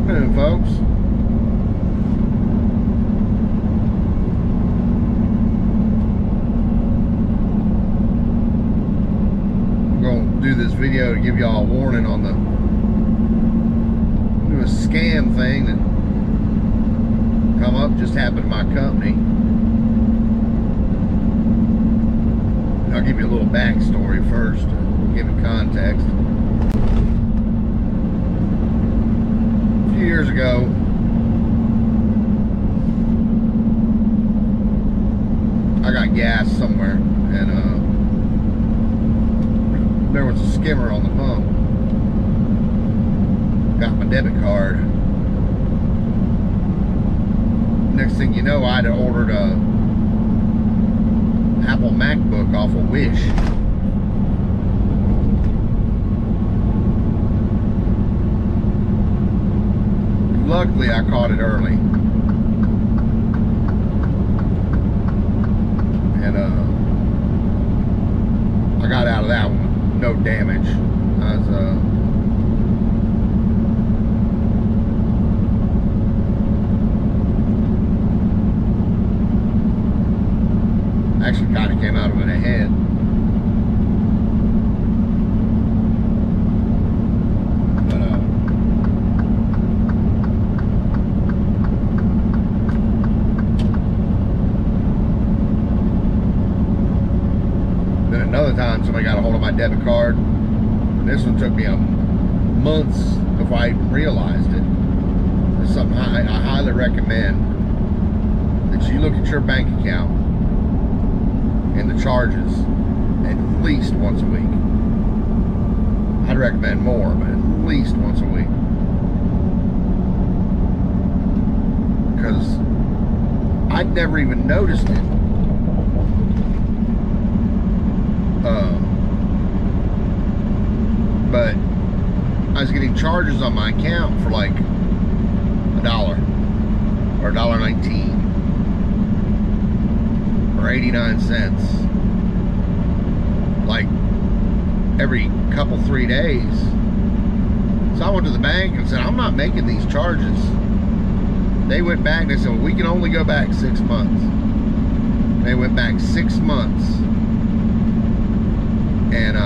afternoon, folks. I'm going to do this video to give y'all a warning on the newest scam thing that come up. Just happened to my company. I'll give you a little backstory first to give it context. A few years ago, I got gas somewhere, and there was a skimmer on the pump. Got my debit card. Next thing you know, I'd ordered a Apple MacBook off of Wish. Luckily, I caught it early. And I got out of that one with no damage. I was actually kind of came out of it ahead. But then another time somebody got a hold of my debit card, and this one took me months before I even realized it. It's something I highly recommend that you look at your bank account and the charges at least once a week. I'd recommend more, but at least once a week. Because I'd never even noticed it. But I was getting charges on my account for like $1 or $1.19. or 89 cents, like every couple, 3 days. So I went to the bank and said, I'm not making these charges. They went back and they said, well, we can only go back 6 months. They went back 6 months, and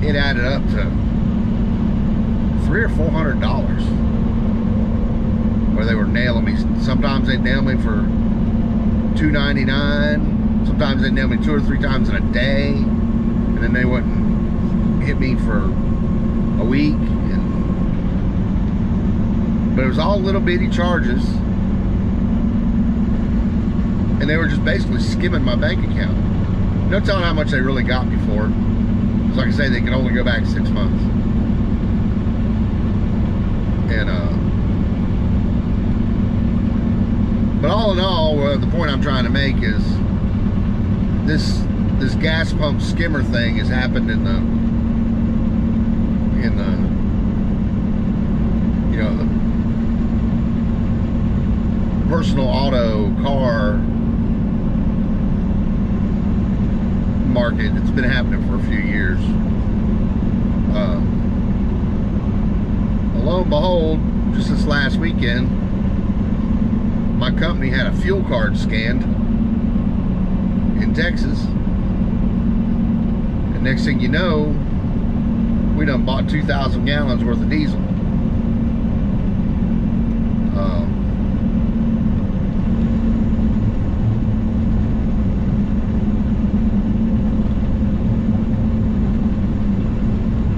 it added up to $300 or $400. Where they were nailing me. Sometimes they'd nail me for $2.99. Sometimes they'd nail me 2 or 3 times in a day, and then they wouldn't hit me for a week. But it was all little bitty charges, and they were just basically skimming my bank account. No telling how much they really got me for it. So like I say, they could only go back 6 months. And but all in all, the point I'm trying to make is this gas pump skimmer thing has happened in the you know, the personal auto car market. It's been happening for a few years. Lo and behold, just this last weekend, my company had a fuel card scanned in Texas, and next thing you know, we done bought 2,000 gallons worth of diesel.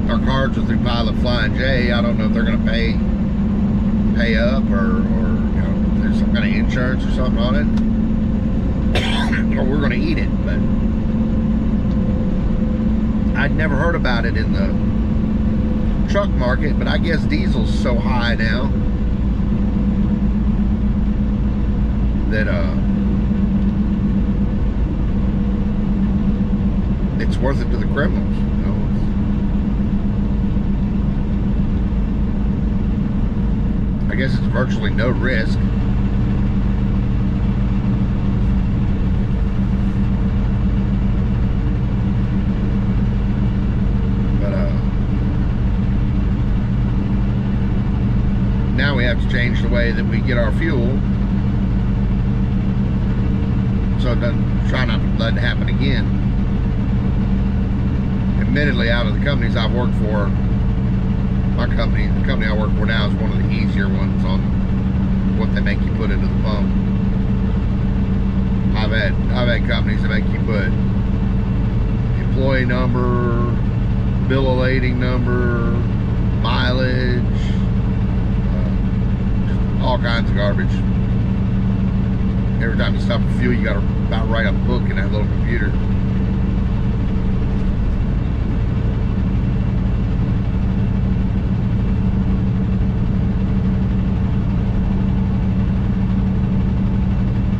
Our cards are through Pilot Flying J. I don't know if they're going to pay up or there's some kind of insurance or something on it, or we're going to eat it. But I'd never heard about it in the truck market, but I guess diesel's so high now that it's worth it to the criminals, you know. I guess it's virtually no risk. change the way that we get our fuel, so try not to let it happen again. Admittedly, out of the companies I've worked for, the company I work for now is one of the easier ones on what they make you put into the pump. I've had companies that make you put employee number, bill of lading number, mileage, just all kinds of garbage. Every time you stop for fuel, you got to about write a book in that little computer.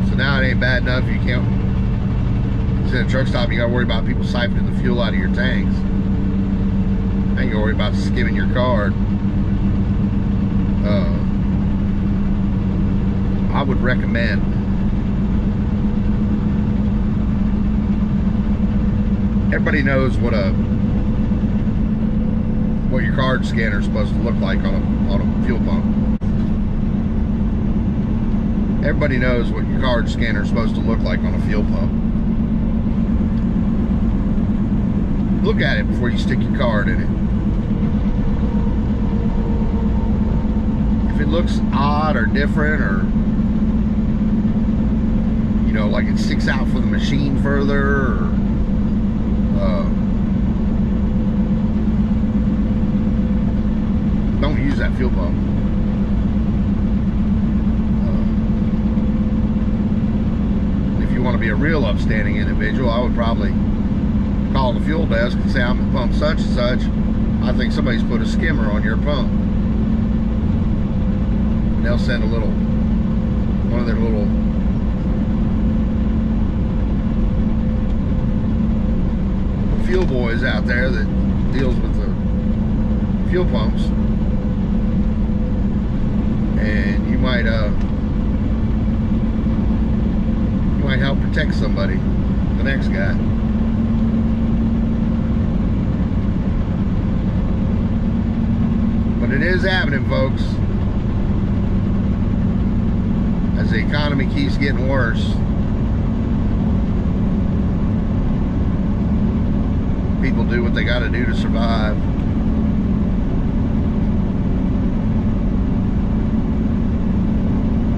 So now it ain't bad enough you can't sit at a truck stop. You got to worry about people siphoning the fuel out of your tanks. I ain't gonna worry about skimming your card. I would recommend everybody knows what your card scanner is supposed to look like on a fuel pump. Everybody knows what your card scanner is supposed to look like on a fuel pump. Look at it before you stick your card in it. If it looks odd or different, or you know, like it sticks out from the machine further, or don't use that fuel pump. If you want to be a real upstanding individual, I would probably call the fuel desk and say, I'm at pump such and such. I think somebody's put a skimmer on your pump. And they'll send one of their little fuel boys out there that deals with the fuel pumps. And you might help protect somebody, the next guy. But it is happening, folks. As the economy keeps getting worse, people do what they got to do to survive.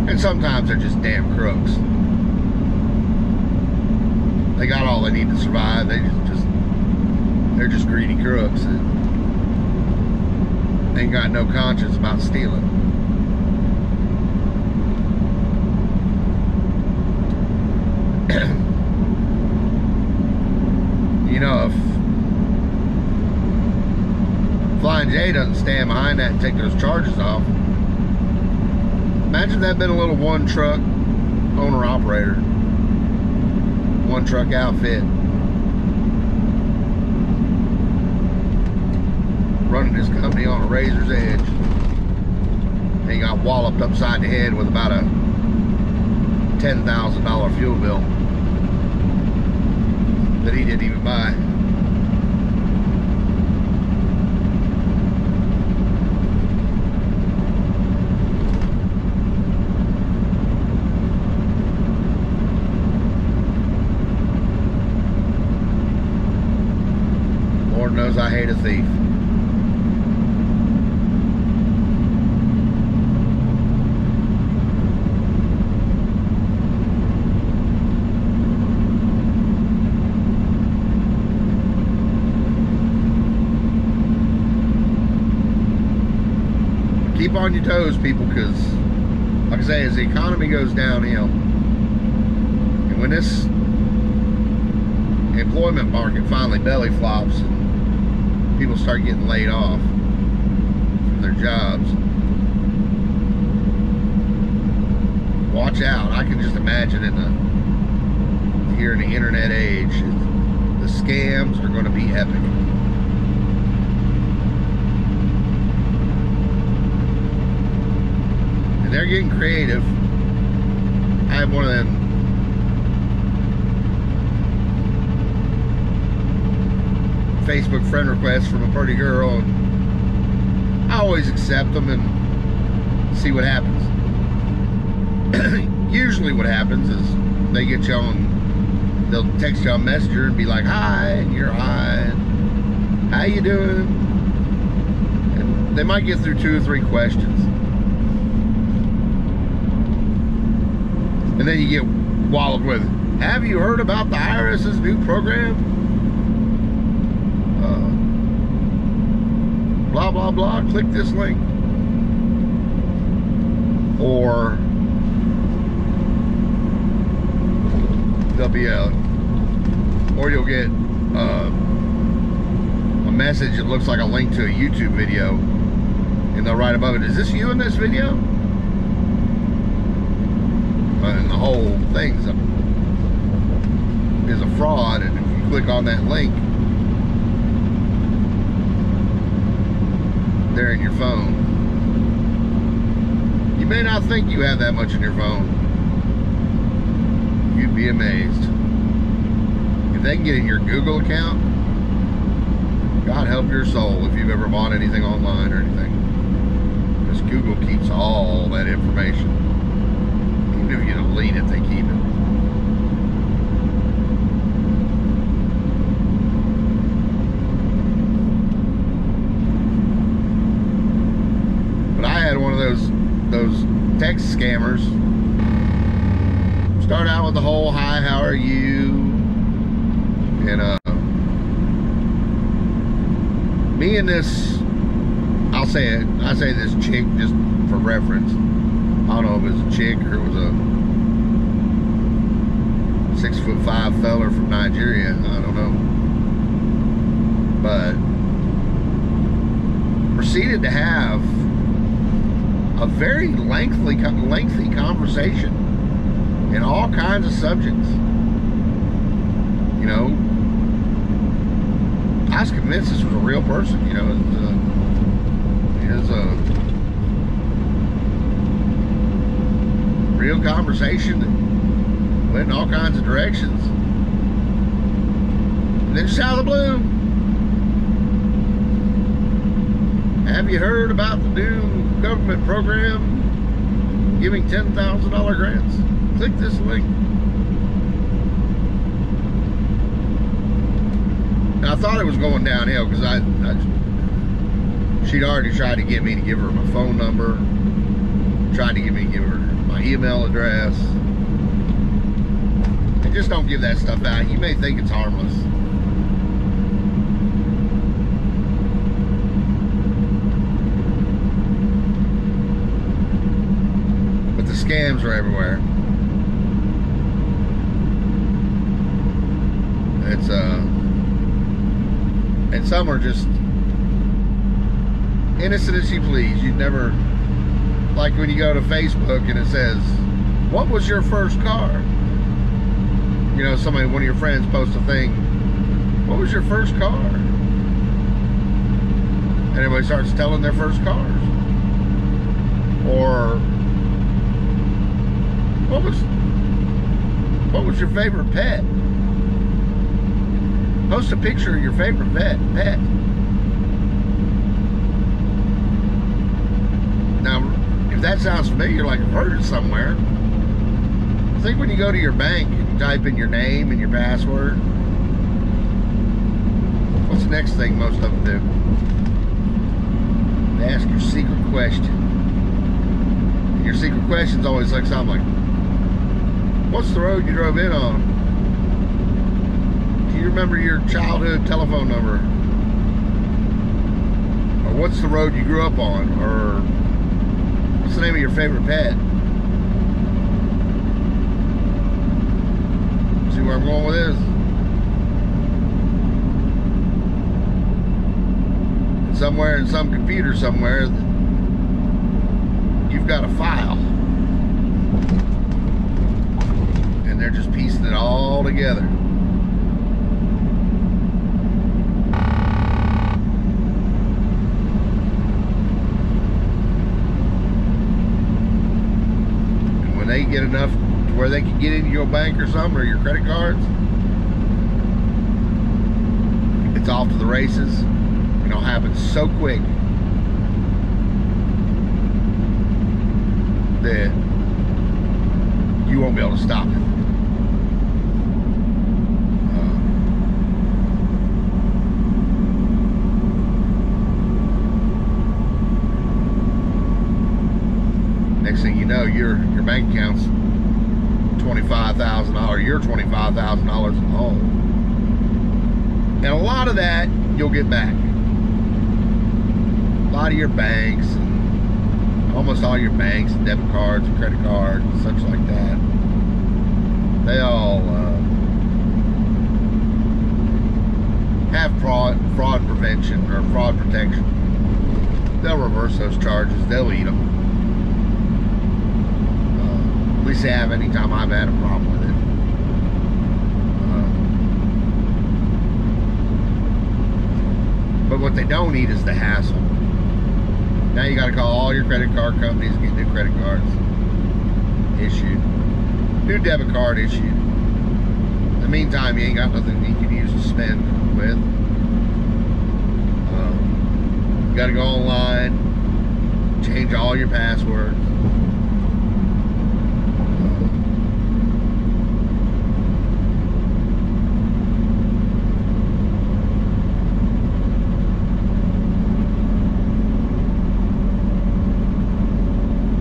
And sometimes they're just damn crooks. They got all they need to survive. They're just greedy crooks that ain't got no conscience about stealing. You know, if Flying J doesn't stand behind that and take those charges off, imagine that been a little one truck owner operator, one truck outfit, running his company on a razor's edge. And he got walloped upside the head with about a $10,000 fuel bill that he didn't even buy. Lord knows I hate a thief. Keep on your toes, people, because like I say, as the economy goes downhill, and when this employment market finally belly flops and people start getting laid off from their jobs, watch out. I can just imagine here in the internet age, the scams are going to be epic. And they're getting creative. I have one of them Facebook friend requests from a pretty girl, and I always accept them and see what happens. usually what happens is they get you on, they'll text you on Messenger and be like, hi, and you're hi, how you doing? And they might get through 2 or 3 questions. And then you get walloped with, have you heard about the IRS's new program? Blah, blah, blah, click this link. Or there'll be or you'll get a message that looks like a link to a YouTube video, and they'll write above it, is this you in this video? And the whole thing is a fraud, and if you click on that link, they're in your phone. You may not think you have that much in your phone. You'd be amazed. If they can get in your Google account, God help your soul if you've ever bought anything online or anything. Because Google keeps all that information. Even if you delete it, they keep it. But I had one of those text scammers. Start out with the whole, hi, how are you? And me and this, I say this chick just for reference. I don't know if it was a chick or it was a 6'5" feller from Nigeria. I don't know. But proceeded to have a very lengthy conversation in all kinds of subjects. You know, I was convinced this was a real person. You know, it was a real conversation that went in all kinds of directions. And then just out of the blue, have you heard about the new government program giving $10,000 grants? Click this link. Now, I thought it was going downhill because she'd already tried to get me to give her my phone number, tried to get me to give her my email address. And just don't give that stuff out. You may think it's harmless. But the scams are everywhere. It's and some are just innocent as you please. You'd never, like when you go to Facebook and it says, what was your first car? You know, somebody, one of your friends posts a thing, what was your first car? And everybody starts telling their first cars. Or what was your favorite pet? Post a picture of your favorite pet. Now, if that sounds familiar, like I've heard it somewhere, I think when you go to your bank and you type in your name and your password, what's the next thing most of them do? They ask your secret question. And your secret question's always like something like, what's the road you drove in on? Do you remember your childhood telephone number? Or what's the road you grew up on? Or what's the name of your favorite pet? See where I'm going with this? And somewhere in some computer somewhere, you've got a file. And they're just piecing it all together. They get enough to where they can get into your bank or something, or your credit cards, it's off to the races. It'll happen so quick that you won't be able to stop it. Next thing you know, your bank account's $25,000. You're $25,000 in the hole, and a lot of that you'll get back. A lot of your banks, and almost all your banks, and debit cards, and credit cards, and such like that, they all have fraud prevention or fraud protection. They'll reverse those charges. They'll eat them. At least they have anytime I've had a problem with it. But what they don't need is the hassle. Now you got to call all your credit card companies and get new credit cards issued, new debit card issued. In the meantime, you ain't got nothing you can use to spend with. You got to go online, change all your passwords.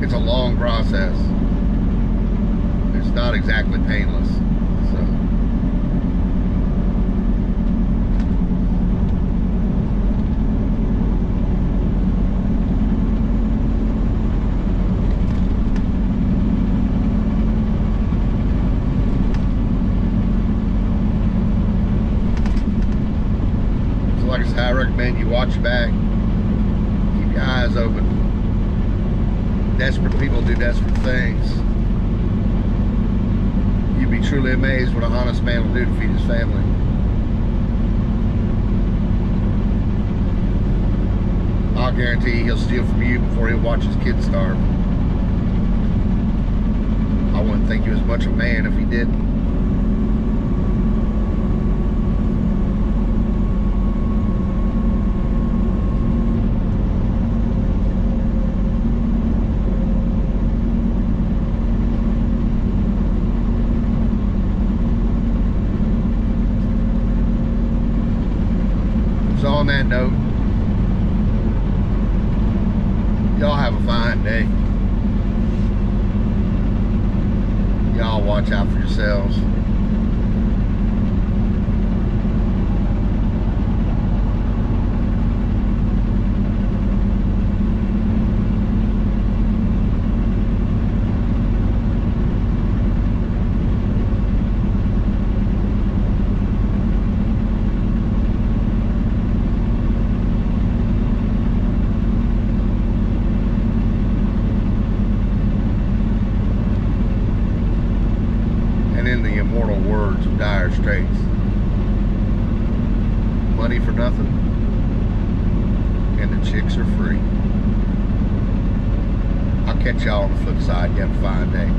It's a long process. It's not exactly painless. So like I said, I recommend you watch your back, keep your eyes open. Desperate people do desperate things. You'd be truly amazed what an honest man will do to feed his family. I'll guarantee he'll steal from you before he'll watch his kids starve. I wouldn't think he was much of a man if he didn't. So on that note, y'all have a fine day. Y'all watch out for yourselves. In the immortal words of Dire Straits, money for nothing and the chicks are free. I'll catch y'all on the flip side. You have a fine day.